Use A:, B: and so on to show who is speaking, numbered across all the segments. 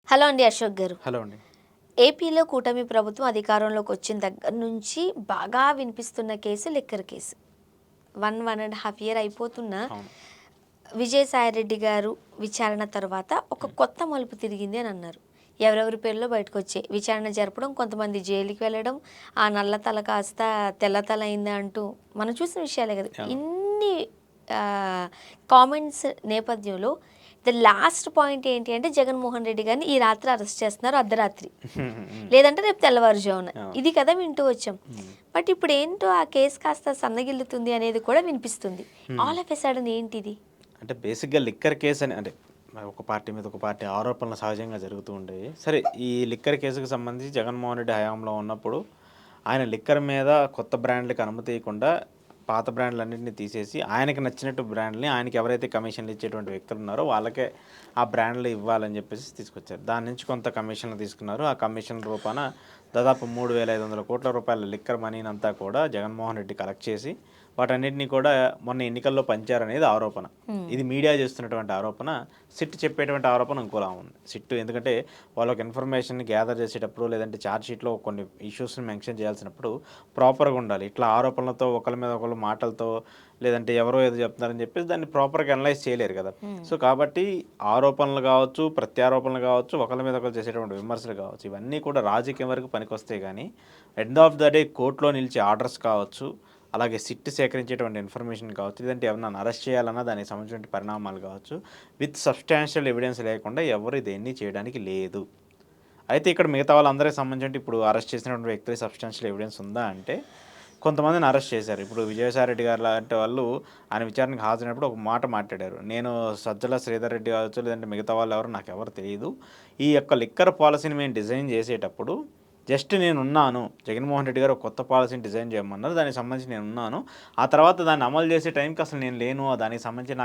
A: Hello అండి Ashok garu.
B: Hello అండి.
A: ఏపీలో కూటమి ప్రభుత్వం అధికారంలోకి వచ్చిన దగ్గర నుంచి బాగా వినిపిస్తున్న కేసు లిక్కర్ కేసు. 1.5 ఇయర్ అయిపోతున్న
B: అవును.
A: విజయసాయిరెడ్డి గారు విచారణ తర్వాత ఒక కొత్త మలుపు తిరిగింది అని అన్నారు. ఎవరెవరి పేర్లో బయటకు వచ్చాయి. విచారణ జరపడం, కొంతమంది జైలుకి వెళ్ళడం, ఆ నల్ల తల కాస్త తెల్ల తల అయిందా అంటూ మనం చూసిన విషయాలే కదా.
B: అవును.
A: ఇన్ని కామెంట్స్ నేపథ్యంలో ద లాస్ట్ పాయింట్ ఏంటి అంటే జగన్మోహన్ రెడ్డి గారిని ఈ రాత్రి అరెస్ట్ చేస్తున్నారు, అర్ధరాత్రి, లేదంటే రేపు తెల్లవారుజామున.
B: అవును.
A: ఇది కదా వింటూ వచ్చాం. బట్ ఇప్పుడు ఏంటో ఆ కేసు కాస్త సన్నగిల్లుతుంది అనేది కూడా వినిపిస్తుంది. ఆల్ ఆఫ్ ఎ సడన్ ఏంటిది?
B: అంటే బేసిక్‌గా లిక్కర్ కేస్ అని అంటే మరి ఒక పార్టీ మీద ఒక పార్టీ ఆరోపణలు సహజంగా జరుగుతూ ఉండేవి. సరే, ఈ లిక్కర్ కేసుకు సంబంధించి జగన్మోహన్ రెడ్డి హయాంలో ఉన్నప్పుడు ఆయన లిక్కర్ మీద కొత్త బ్రాండ్‌లకి అనుమతి ఇయ్యకుండా పాత బ్రాండ్‌లన్నిటిని తీసేసి ఆయనకి నచ్చినట్టు బ్రాండ్‌లని ఆయనకి ఎవరైతే కమిషన్‌లు ఇచ్చేటువంటి వ్యక్తులు ఉన్నారో వాళ్ళకే ఆ బ్రాండ్‌లు ఇవ్వాలని చెప్పేసి తీసుకొచ్చారు. దాని నుంచి కొంత కమిషన్‌లు తీసుకున్నారు. ఆ కమిషన్ రూపాన దాదాపు 3,500 కోట్ల రూపాయల లిక్కర్ మనీనంతా కూడా జగన్మోహన్ రెడ్డి కలెక్ట్ చేసి వాటన్నిటిని కూడా మొన్న ఎన్నికల్లో పంచారనేది ఆరోపణ. ఇది మీడియా చేస్తున్నటువంటి ఆరోపణ. సిట్ చెప్పేటువంటి ఆరోపణ ఇంకోలా ఉంది. సిట్ ఎందుకంటే వాళ్ళొక ఇన్ఫర్మేషన్‌ని గ్యాదర్ చేసేటప్పుడు లేదంటే ఛార్జ్ షీట్‌లో కొన్ని ఇష్యూస్‌ని మెన్షన్ చేయాల్సినప్పుడు ప్రాపర్‌గా ఉండాలి. ఇట్లా ఆరోపణలతో ఒకళ్ళ మీద ఒకళ్ళు మాటలతో లేదంటే ఎవరో ఏదో చెప్తున్నారని చెప్పేసి దాన్ని ప్రాపర్‌గా అనలైజ్ చేయలేరు కదా. సో కాబట్టి ఆరోపణలు కావచ్చు, ప్రత్యారోపణలు కావచ్చు, ఒకళ్ళ మీద ఒకళ్ళు చేసేటువంటి విమర్శలు కావచ్చు, ఇవన్నీ కూడా రాజకీయం వరకు పనికొస్తాయి కానీ ఎండ్ ఆఫ్ ద డే కోర్టులో నిలిచే ఆర్డర్స్ కావచ్చు, అలాగే సిట్ సేకరించేటువంటి ఇన్ఫర్మేషన్ కావచ్చు, లేదంటే ఎవరినైనా అరెస్ట్ చేయాలన్నా దానికి సంబంధించిన పరిణామాలు కావచ్చు, విత్ సబ్స్టాన్షియల్ ఎవిడెన్స్ లేకుండా ఎవరు దేన్ని చేయడానికి లేదు. అయితే ఇక్కడ మిగతా వాళ్ళందరికీ సంబంధించి ఇప్పుడు అరెస్ట్ చేసినటువంటి వ్యక్తులకి సబ్స్టాన్షియల్ ఎవిడెన్స్ ఉందా అంటే కొంతమందిని అరెస్ట్ చేశారు. ఇప్పుడు విజయసాయిరెడ్డి గారు లాంటి వాళ్ళు ఆయన విచారణకు హాజరైనప్పుడు ఒక మాట మాట్లాడారు. నేను సజ్జల శ్రీధర్ రెడ్డి కావచ్చు, లేదంటే మిగతా వాళ్ళు ఎవరు నాకెవరు తెలియదు. ఈ యొక్క లిక్కర్ పాలసీని మేము డిజైన్ చేసేటప్పుడు జస్ట్ నేనున్నాను. జగన్మోహన్ రెడ్డి గారు ఒక కొత్త పాలసీని డిజైన్ చేయమన్నారు. దానికి సంబంధించి నేనున్నాను. ఆ తర్వాత దాన్ని అమలు చేసే టైంకి అసలు నేను లేను. దానికి సంబంధించి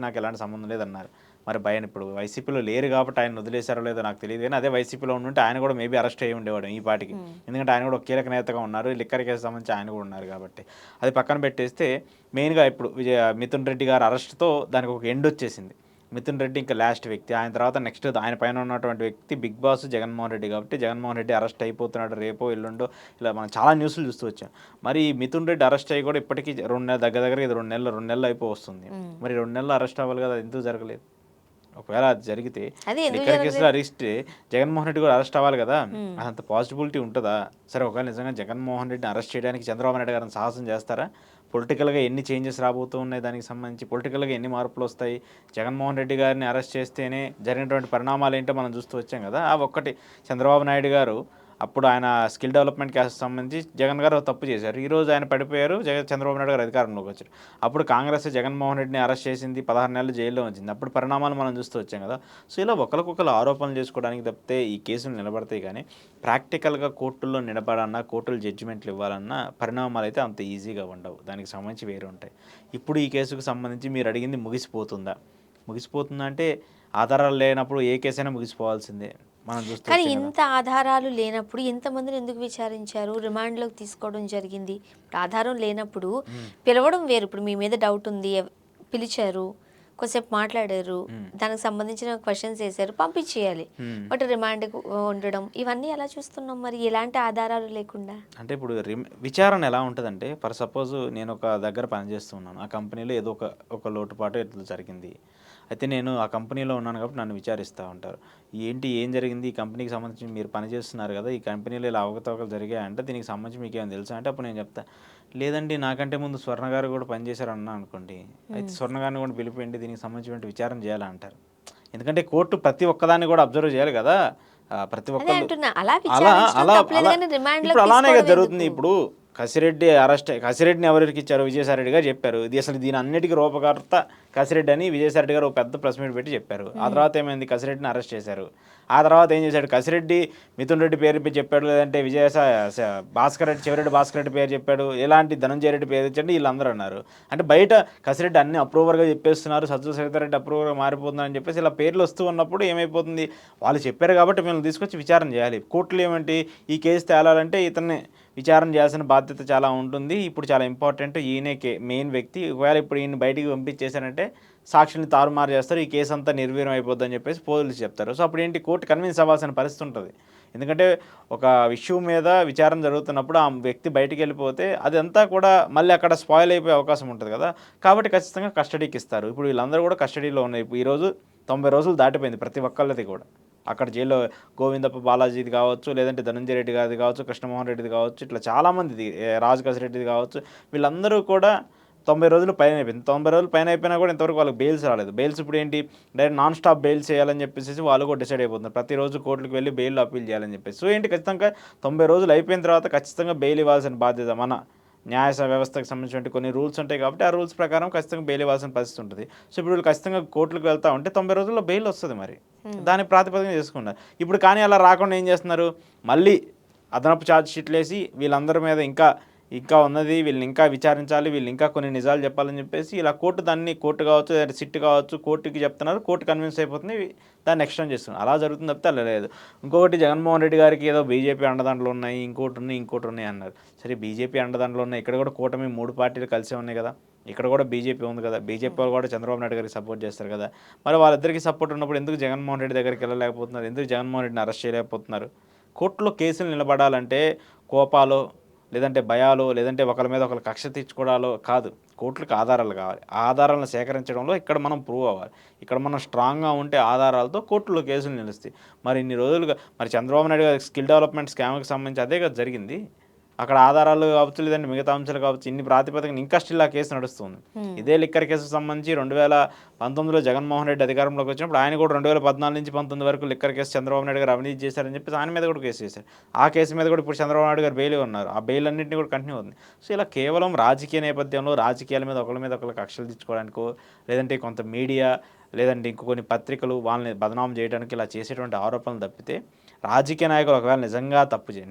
B: నాకు ఎలాంటి సంబంధం లేదన్నారు. మరి ఇప్పుడు వైసీపీలో లేరు కాబట్టి ఆయన వదిలేశారో లేదో నాకు తెలియదు కానీ అదే వైసీపీలో ఉంటే ఆయన కూడా మేబీ అరెస్ట్ అయ్యి ఉండేవాడు ఈ పాటికి. ఎందుకంటే ఆయన కూడా ఒక కీలక నేతగా ఉన్నారు. లిక్కర్ కేసు సంబంధించి ఆయన కూడా ఉన్నారు కాబట్టి. అది పక్కన పెట్టేస్తే మెయిన్గా ఇప్పుడు మిథున్ రెడ్డి గారి అరెస్ట్తో దానికి ఒక ఎండ్ వచ్చేసింది. మిథున్ రెడ్డి ఇంకా లాస్ట్ వ్యక్తి. ఆయన తర్వాత నెక్స్ట్ ఆయన పైన ఉన్నటువంటి వ్యక్తి బిగ్ బాస్ జగన్మోహన్ రెడ్డి కాబట్టి జగన్మోహన్ రెడ్డి అరెస్ట్ అయిపోతున్నాడు రేపో ఎల్లుండో ఇలా మనం చాలా న్యూస్లు చూస్తూ వచ్చాం. మరి మిథున్ రెడ్డి అరెస్ట్ అయ్యి కూడా ఇప్పటికీ 2 నెలలు దగ్గర ఇది 2 నెలలు అయిపో వస్తుంది. మరి 2 నెలలు అరెస్ట్ అవ్వాలి కదా, ఎందుకు జరగలేదు? ఒకవేళ అది జరిగితే లిక్కర్ కేసులో అరెస్ట్ జగన్మోహన్ రెడ్డి కూడా అరెస్ట్ అవ్వాలి కదా, అదంత పాసిబిలిటీ ఉంటుందా? సరే, ఒకవేళ నిజంగా జగన్మోహన్ రెడ్డిని అరెస్ట్ చేయడానికి చంద్రబాబు నాయుడు గారిని సాహసం చేస్తారా? పొలిటికల్గా ఎన్ని చేంజెస్ రాబోతూ ఉన్నాయి, దానికి సంబంధించి పొలిటికల్గా ఎన్ని మార్పులు వస్తాయి? జగన్మోహన్ రెడ్డి గారిని అరెస్ట్ చేస్తేనే జరిగినటువంటి పరిణామాలు ఏంటో మనం చూస్తూ వచ్చాం కదా. ఆ ఒక్కటి చంద్రబాబు నాయుడు గారు అప్పుడు ఆయన స్కిల్ డెవలప్మెంట్ క్యాస్ట్ సంబంధించి జగన్ గారు తప్పు చేశారు. ఈరోజు ఆయన పడిపోయారు, చంద్రబాబు నాయుడు గారు అధికారంలోకి వచ్చారు. అప్పుడు కాంగ్రెస్ జగన్మోహన్ రెడ్డిని అరెస్ట్ చేసింది, 16 నెలలు జైల్లో ఉంచింది. అప్పుడు పరిణామాలు మనం చూస్తూ వచ్చాం కదా. సో ఇలా ఒకరికొకరు ఆరోపణలు చేసుకోవడానికి తప్పితే ఈ కేసులు నిలబడతాయి కానీ ప్రాక్టికల్గా కోర్టుల్లో నిలబడన్నా, కోర్టులు జడ్జిమెంట్లు ఇవ్వాలన్నా పరిణామాలు అయితే అంత ఈజీగా ఉండవు. దానికి సంబంధించి వేరే ఉంటాయి. ఇప్పుడు ఈ కేసుకు సంబంధించి మీరు అడిగింది ముగిసిపోతుందా? ముగిసిపోతుందా అంటే ఆధారాలు లేనప్పుడు ఏ కేసైనా ముగిసిపోవాల్సిందే. మనం చూస్తూ
A: కానీ ఇంత ఆధారాలు లేనప్పుడు ఎంతమందిని ఎందుకు విచారించారు, రిమాండ్లోకి తీసుకోవడం జరిగింది? ఇప్పుడు ఆధారం లేనప్పుడు పిలవడం వేరు. ఇప్పుడు మీ మీద డౌట్ ఉంది, పిలిచారు, కొద్దిసేపు మాట్లాడారు, దానికి సంబంధించిన క్వశ్చన్స్ వేశారు, పంపించేయాలి. బట్ రిమాండ్కి ఉండడం ఇవన్నీ ఎలా చూస్తున్నాం మరి ఎలాంటి ఆధారాలు లేకుండా?
B: అంటే ఇప్పుడు విచారణ ఎలా ఉంటుందంటే, ఫర్ సపోజ్ నేను ఒక దగ్గర పనిచేస్తున్నాను. ఆ కంపెనీలో ఏదో ఒక లోటుపాటు ఎట్లా జరిగింది. అయితే నేను ఆ కంపెనీలో ఉన్నాను కాబట్టి నన్ను విచారిస్తూ ఉంటారు. ఏం జరిగింది, ఈ కంపెనీకి సంబంధించి మీరు పనిచేస్తున్నారు కదా, ఈ కంపెనీలో ఇలా అవకతవకలు జరిగాయంటే దీనికి సంబంధించి మీకు ఏమైనా తెలుసా అంటే అప్పుడు నేను చెప్తాను, లేదండి నాకంటే ముందు స్వర్ణ గారు కూడా పనిచేశారు అన్నా అనుకోండి. అయితే స్వర్ణ గారిని కూడా పిలిపియండి, దీనికి సంబంధించిన విచారణ చేయాలంటారు. ఎందుకంటే కోర్టు ప్రతి ఒక్కదాన్ని కూడా అబ్జర్వ్ చేయాలి కదా. ప్రతి ఒక్కరు ఇప్పుడు అలానే కదా జరుగుతుంది. ఇప్పుడు కసిరెడ్డిని ఎవరికి ఇచ్చారు? విజయసాయిరెడ్డి గారు చెప్పారు. ఇది అసలు దీని అన్నిటికీ రూపకర్త కసిరెడ్డి అని విజయసాయిరెడ్డి గారు ఒక పెద్ద ప్రెస్ మీట్ పెట్టి చెప్పారు. ఆ తర్వాత ఏమైంది, కసిరెడ్డిని అరెస్ట్ చేశారు. ఆ తర్వాత ఏం చేశాడు, కసిరెడ్డి మిథున్ రెడ్డి పేరు చెప్పాడు, లేదంటే చివరెడ్డి భాస్కర్ రెడ్డి పేరు చెప్పాడు, ఎలాంటి ధనంజయ రెడ్డి పేరు ఇచ్చండి వీళ్ళందరూ అన్నారు. అంటే బయట కసిరెడ్డి అన్ని అప్రూవర్గా చెప్పేస్తున్నారు, సజ్జల శ్రీధర్ రెడ్డి అప్రూవర్గా మారిపోతుందని చెప్పేసి ఇలా పేర్లు వస్తూ ఉన్నప్పుడు ఏమైపోతుంది, వాళ్ళు చెప్పారు కాబట్టి మేము తీసుకొచ్చి విచారణ చేయాలి. కోర్టులు ఏమంటే ఈ కేసు తేలాలంటే ఇతన్ని విచారణ చేయాల్సిన బాధ్యత చాలా ఉంటుంది. ఇప్పుడు చాలా ఇంపార్టెంట్, ఈయనే మెయిన్ వ్యక్తి. ఒకవేళ ఇప్పుడు ఈయన బయటికి పంపించేశారంటే చేస్తారంటే సాక్షుల్ని తారుమారు చేస్తారు, ఈ కేసు అంతా నిర్వీర్యం అయిపోద్దని చెప్పేసి పోలీసులు చెప్తారు. సో అప్పుడు ఏంటి, కోర్టు కన్విన్స్ అవ్వాల్సిన పరిస్థితి ఉంటుంది. ఎందుకంటే ఒక ఇష్యూ మీద విచారణ జరుగుతున్నప్పుడు ఆ వ్యక్తి బయటికి వెళ్ళిపోతే అదంతా కూడా మళ్ళీ అక్కడ స్పాయిల్ అయిపోయే అవకాశం ఉంటుంది కదా. కాబట్టి ఖచ్చితంగా కస్టడీకి ఇస్తారు. ఇప్పుడు వీళ్ళందరూ కూడా కస్టడీలో ఉన్నాయి. ఈరోజు 90 రోజులు దాటిపోయింది ప్రతి ఒక్కళ్ళది కూడా. అక్కడ జైల్లో గోవిందప్ప బాలాజీది కావచ్చు, లేదంటే ధనంజయ రెడ్డి గారిది కావచ్చు, కృష్ణమోహన్ రెడ్డిది కావచ్చు, ఇట్లా చాలామందిది, రాజకేశ్ రెడ్డిది కావచ్చు, వీళ్ళందరూ కూడా 90 రోజులు పైన అయిపోయింది. 90 రోజులు పైన అయిపోయినా కూడా ఇంతవరకు వాళ్ళకి బెయిల్స్ రాలేదు. బెయిల్స్ ఇప్పుడు ఏంటి, డైరెక్ట్ నాన్ స్టాప్ బెయిల్స్ చేయాలని చెప్పేసి వాళ్ళు కూడా డిసైడ్ అయిపోతున్నారు. ప్రతిరోజు కోర్టులకు వెళ్ళి బెయిల్ అప్పీల్ చేయాలని చెప్పేసి. సో ఏంటి, ఖచ్చితంగా 90 రోజులు అయిపోయిన తర్వాత ఖచ్చితంగా బెయిల్ ఇవ్వాల్సిన బాధ్యత మన న్యాయ వ్యవస్థకు సంబంధించిన కొన్ని రూల్స్ ఉంటాయి కాబట్టి ఆ రూల్స్ ప్రకారం ఖచ్చితంగా బెయిల్ ఇవ్వాల్సిన పరిస్థితి ఉంటుంది. సో ఇప్పుడు వీళ్ళు ఖచ్చితంగా కోర్టులకు వెళ్తా ఉంటే 90 రోజుల్లో బెయిల్ వస్తుంది. మరి దాని ప్రాతిపదికన చేసుకున్నారు. ఇప్పుడు కానీ అలా రాకుండా ఏం చేస్తున్నారు, మళ్ళీ అదనపు ఛార్జ్ షీట్లు వేసి వీళ్ళందరి మీద ఇంకా ఉన్నది, వీళ్ళని ఇంకా విచారించాలి, వీళ్ళు ఇంకా కొన్ని నిజాలు చెప్పాలని చెప్పేసి ఇలా కోర్టు కావచ్చు, సిట్ కావచ్చు, కోర్టుకి చెప్తున్నారు. కోర్టు కన్విన్స్ అయిపోతుంది, దాన్ని ఎక్స్టెండ్ చేస్తున్నారు. అలా జరుగుతుంది తప్పితే అలా లేదు. ఇంకొకటి, జగన్మోహన్ రెడ్డి గారికి ఏదో బీజేపీ అండదండలు ఉన్నాయి, ఇంకోటి ఉన్నాయి అన్నారు. సరే, బీజేపీ అండదండలు ఉన్నాయి, ఇక్కడ కూడా కూటమి 3 పార్టీలు కలిసే ఉన్నాయి కదా, ఇక్కడ కూడా బీజేపీ ఉంది కదా, బీజేపీ వాళ్ళు కూడా చంద్రబాబు నాయుడు గారికి సపోర్ట్ చేస్తారు కదా. మరి వాళ్ళిద్దరికి సపోర్ట్ ఉన్నప్పుడు ఎందుకు జగన్మోహన్ రెడ్డి దగ్గరికి వెళ్ళలేకపోతున్నారు, ఎందుకు జగన్మోహన్ రెడ్డిని అరెస్ట్ చేయలేకపోతున్నారు? కోర్టులో కేసులు నిలబడాలంటే కోపాలో, లేదంటే భయాలు, లేదంటే ఒకరి మీద ఒకరు కక్ష తీర్చుకోవడాలో కాదు. కోర్టులకు ఆధారాలు కావాలి. ఆధారాలను సేకరించడంలో ఇక్కడ మనం ప్రూవ్ అవ్వాలి. ఇక్కడ మనం స్ట్రాంగ్గా ఉంటే ఆధారాలతో కోర్టులో కేసులు నిలుస్తాయి. మరి ఇన్ని రోజులుగా మరి చంద్రబాబు నాయుడు గారి స్కిల్ డెవలప్మెంట్ స్కామ్కి సంబంధించి అదే కదా జరిగింది. అక్కడ ఆధారాలు కావచ్చు, లేదంటే మిగతా అంశాలు కావచ్చు, ఇన్ని ప్రాతిపదికన ఇంకా స్టిల్ ఆ కేసు నడుస్తుంది. ఇదే లిక్కర్ కేసుకు సంబంధించి 2019లో జగన్మోహన్ రెడ్డి అధికారంలోకి వచ్చినప్పుడు ఆయన కూడా 2014 నుంచి 19 వరకు లిక్కర్ కేసు చంద్రబాబు నాయుడు గారు అవినీతి చేశారని చెప్పేసి ఆయన మీద కూడా కేసు చేశారు. ఆ కేసు మీద కూడా ఇప్పుడు చంద్రబాబు నాయుడు గారు బెయిల్ ఉన్నారు. ఆ బెయిల్ అన్నింటినీ కూడా కంటిన్యూ అవుతుంది. సో ఇలా కేవలం రాజకీయ నేపథ్యంలో రాజకీయాల మీద ఒకరి కక్షలు తెచ్చుకోవడానికో, లేదంటే కొంత మీడియా, లేదంటే ఇంకొన్ని పత్రికలు వాళ్ళని బదనాం చేయడానికి ఇలా చేసేటువంటి ఆరోపణలు తప్పితే రాజకీయ నాయకులు ఒకవేళ నిజంగా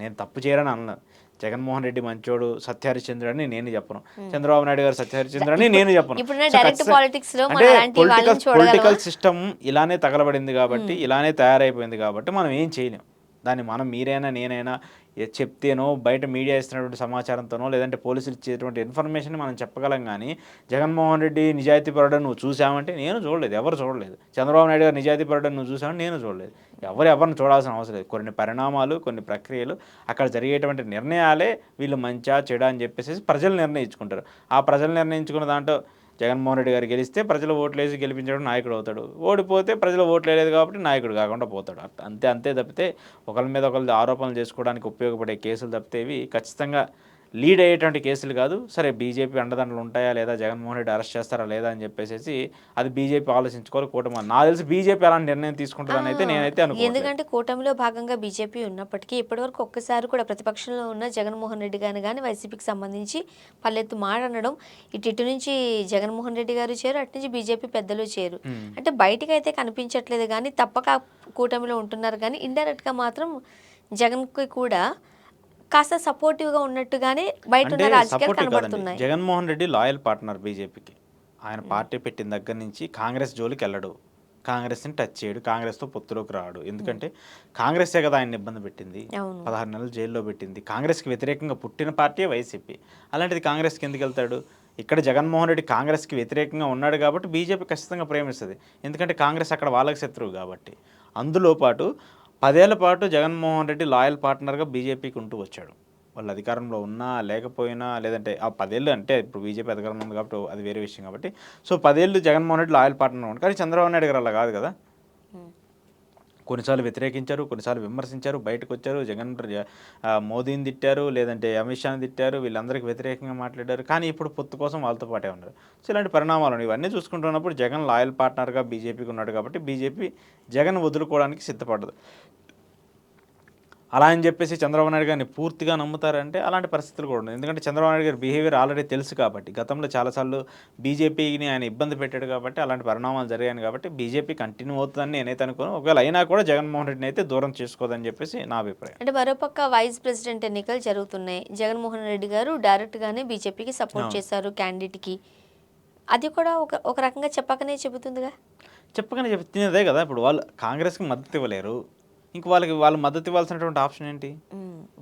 B: నేను తప్పు చేయరని అన్నాను. జగన్మోహన్ రెడ్డి మంచోడు, సత్యహరిశ్చంద్రుడు అని నేను చెప్పను, చంద్రబాబు నాయుడు గారు సత్యహరిశ్చంద్రుడు అని నేను చెప్పను. అంటే పొలిటికల్ సిస్టమ్ ఇలానే తగలబడింది కాబట్టి, ఇలానే తయారైపోయింది కాబట్టి మనం ఏం చేయలేం. దాన్ని మనం మీరైనా నేనైనా చెప్తేనో, బయట మీడియా ఇస్తున్నటువంటి సమాచారంతోనో, లేదంటే పోలీసులు ఇచ్చేటువంటి ఇన్ఫర్మేషన్ మనం చెప్పగలం. కానీ జగన్మోహన్ రెడ్డి నిజాయితీపరుడని నువ్వు చూసావంటే నేను చూడలేదు, ఎవరు చూడలేదు. చంద్రబాబు నాయుడు గారు నిజాయితీపరుడని నువ్వు చూసావంటే నేను చూడలేదు. ఎవరిని చూడాల్సిన అవసరం లేదు. కొన్ని పరిణామాలు, కొన్ని ప్రక్రియలు, అక్కడ జరిగేటువంటి నిర్ణయాలే వీళ్ళు మంచా చెడా అని చెప్పేసి ప్రజలు నిర్ణయించుకుంటారు. ఆ ప్రజలు నిర్ణయించుకున్న దాంట్లో జగన్మోహన్ రెడ్డి గారు గెలిస్తే ప్రజలు ఓట్లేసి గెలిపించడం నాయకుడు అవుతాడు, ఓడిపోతే ప్రజలు ఓట్లు వేయలేదు కాబట్టి నాయకుడు కాకుండా పోతాడు. అంతే తప్పితే ఒకరి మీద ఒకరి ఆరోపణలు చేసుకోవడానికి ఉపయోగపడే కేసులు తప్పితే ఇవి ఖచ్చితంగా లీడ్ అయ్యేటువంటి కేసులు కాదు. సరే, బీజేపీ అండదండలు ఉంటాయా లేదా, జగన్మోహన్ రెడ్డి అరెస్ట్ చేస్తారా లేదా అని చెప్పేసి అది బీజేపీ ఆలోచించుకోవాలి. కూటమి నాకు తెలిసి బీజేపీ అలాంటి నిర్ణయం తీసుకుంటుందని అయితే నేనైతే అనుకుంటున్నాను.
A: ఎందుకంటే కూటమిలో భాగంగా బీజేపీ ఉన్నప్పటికీ ఇప్పటివరకు ఒక్కసారి కూడా ప్రతిపక్షంలో ఉన్న జగన్మోహన్ రెడ్డి గారిని కానీ వైసీపీకి సంబంధించి పల్లెత్తు మాట్లాడడం, ఇటు నుంచి జగన్మోహన్ రెడ్డి గారు చేరు, అటు నుంచి బీజేపీ పెద్దలు చేరు. అంటే బయటకు అయితే కనిపించట్లేదు కానీ తప్పక కూటమిలో ఉంటున్నారు. కానీ ఇండైరెక్ట్గా మాత్రం జగన్కి కూడా కాస్త సపోర్టివ్గా ఉన్నట్టుగానే బయట ఉన్న రాజకీయాలు కనబడుతున్నాయి.
B: జగన్మోహన్ రెడ్డి లాయల్ పార్ట్నర్ బీజేపీకి. ఆయన పార్టీ పెట్టిన దగ్గర నుంచి కాంగ్రెస్ జోలికి వెళ్ళడు, కాంగ్రెస్ని టచ్ చేయడు, కాంగ్రెస్తో పొత్తులోకి రాడు. ఎందుకంటే కాంగ్రెసే కదా ఆయన ఇబ్బంది పెట్టింది, 16 నెలలు జైల్లో పెట్టింది. కాంగ్రెస్కి వ్యతిరేకంగా పుట్టిన పార్టీ వైసీపీ. అలాంటిది కాంగ్రెస్కి ఎందుకు వెళ్తాడు? ఇక్కడ జగన్మోహన్ రెడ్డి కాంగ్రెస్కి వ్యతిరేకంగా ఉన్నాడు కాబట్టి బీజేపీ ఖచ్చితంగా ప్రేమిస్తుంది. ఎందుకంటే కాంగ్రెస్ అక్కడ వాళ్ళకి శత్రువు కాబట్టి. అందులో పాటు 10 ఏళ్ల పాటు జగన్మోహన్ రెడ్డి లాయల్ పార్ట్నర్గా బీజేపీకి ఉంటూ వచ్చాడు. వాళ్ళు అధికారంలో ఉన్నా లేకపోయినా, లేదంటే ఆ 10 ఏళ్ళు అంటే ఇప్పుడు బీజేపీ అధికారంలో ఉంది కాబట్టి అది వేరే విషయం కాబట్టి. సో 10 ఏళ్ళు జగన్మోహన్ రెడ్డి లాయల్ పార్ట్నర్ ఉంది. కానీ చంద్రబాబు నాయుడు గారు అలా కాదు కదా. కొన్నిసార్లు వ్యతిరేకించారు, కొన్నిసార్లు విమర్శించారు, బయటకు వచ్చారు, మోదీని తిట్టారు, లేదంటే అమిత్ షాని తిట్టారు, వీళ్ళందరికీ వ్యతిరేకంగా మాట్లాడారు. కానీ ఇప్పుడు పొత్తు కోసం వాళ్ళతో పాటే ఉన్నారు. సో ఇలాంటి పరిణామాలు ఇవన్నీ చూసుకుంటున్నప్పుడు జగన్ లాయల్ పార్ట్నర్గా బీజేపీకి ఉన్నాడు కాబట్టి బీజేపీ జగన్ వదులుకోవడానికి సిద్ధపడదు. అలా అని చెప్పేసి చంద్రబాబు నాయుడు గారిని పూర్తిగా నమ్ముతారంటే అలాంటి పరిస్థితులు కూడా ఉన్నాయి. ఎందుకంటే చంద్రబాబు నాయుడు గారి బిహేవియర్ ఆల్రెడీ తెలుసు కాబట్టి, గతంలో చాలాసార్లు బీజేపీని ఆయన ఇబ్బంది పెట్టాడు కాబట్టి అలాంటి పరిణామాలు జరిగాయి కాబట్టి బీజేపీ కంటిన్యూ అవుతుందని నేనైతే అనుకోను. ఒకవేళ అయినా కూడా జగన్మోహన్ రెడ్డిని అయితే దూరం చేసుకోదని చెప్పేసి నా అభిప్రాయం.
A: అంటే మరోపక్క వైస్ ప్రెసిడెంట్ ఎన్నికలు జరుగుతున్నాయి. జగన్మోహన్ రెడ్డి గారు డైరెక్ట్గానే బీజేపీకి సపోర్ట్ చేశారు క్యాండిడేట్కి. అది కూడా ఒక రకంగా చెప్పకనే
B: చెప్తున్నదే కదా. ఇప్పుడు వాళ్ళు కాంగ్రెస్కి మద్దతు ఇవ్వలేరు, ఇంక వాళ్ళు మద్దతు ఇవ్వాల్సినటువంటి ఆప్షన్ ఏంటి?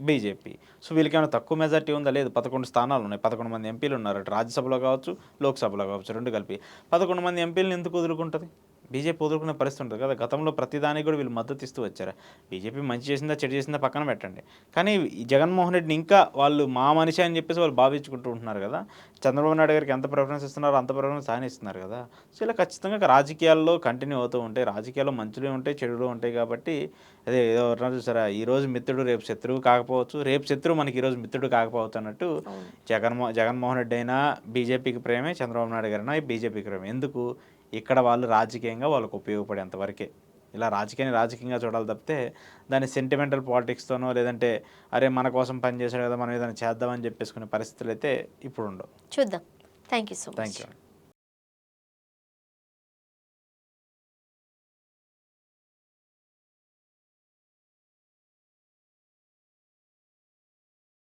B: బీజేపీ. సో వీళ్ళకి ఏమైనా తక్కువ మెజార్టీ ఉందా? లేదు. 11 స్థానాలు ఉన్నాయి. 11 మంది ఎంపీలు ఉన్నారు. అటు రాజ్యసభలో కావచ్చు, లోక్సభలో కావచ్చు, 2 కలిపి 11 మంది ఎంపీలను ఎందుకు వదులుకుంటుంది? బీజేపీ వదులుకునే పరిస్థితి ఉంటుంది కదా. గతంలో ప్రతిదానికి కూడా వీళ్ళు మద్దతు ఇస్తూ వచ్చారు. బీజేపీ మంచి చేసిందా, చెడు చేసిందా పక్కన పెట్టండి. కానీ ఈ జగన్మోహన్ రెడ్డిని ఇంకా వాళ్ళు మా మనిషి అని చెప్పేసి వాళ్ళు భావించుకుంటూ ఉంటున్నారు కదా. చంద్రబాబు నాయుడు గారికి ఎంత ప్రిఫరెన్స్ ఇస్తున్నారో అంత ప్రిఫరెన్స్ ఆయన ఇస్తున్నారు కదా. సో ఇలా ఖచ్చితంగా రాజకీయాల్లో కంటిన్యూ అవుతూ ఉంటాయి. రాజకీయాల్లో మంచులు ఉంటాయి, చెడులు ఉంటాయి. కాబట్టి అదే ఏదో ఎవరన్నా చూసారా, ఈరోజు మిత్రుడు రేపు శత్రువు కాకపోవచ్చు, రేపు శత్రువు మనకి ఈరోజు మిత్రుడు కాకపోవచ్చు అన్నట్టు జగన్మోహన్ రెడ్డి అయినా బీజేపీకి ప్రేమే, చంద్రబాబు నాయుడు గారైనా బీజేపీకి ప్రేమే. ఎందుకు? ఇక్కడ వాళ్ళు రాజకీయంగా వాళ్ళకు ఉపయోగపడేంతవరకే. ఇలా రాజకీయంగా చూడాలి తప్పితే దాన్ని సెంటిమెంటల్ పాలిటిక్స్తోనో లేదంటే అరే మన కోసం పనిచేసాడు కదా మనం ఏదైనా చేద్దామని చెప్పేసుకునే పరిస్థితులు అయితే ఇప్పుడు ఉండవు.
A: చూద్దాం. Thank you so much.
B: Thank you.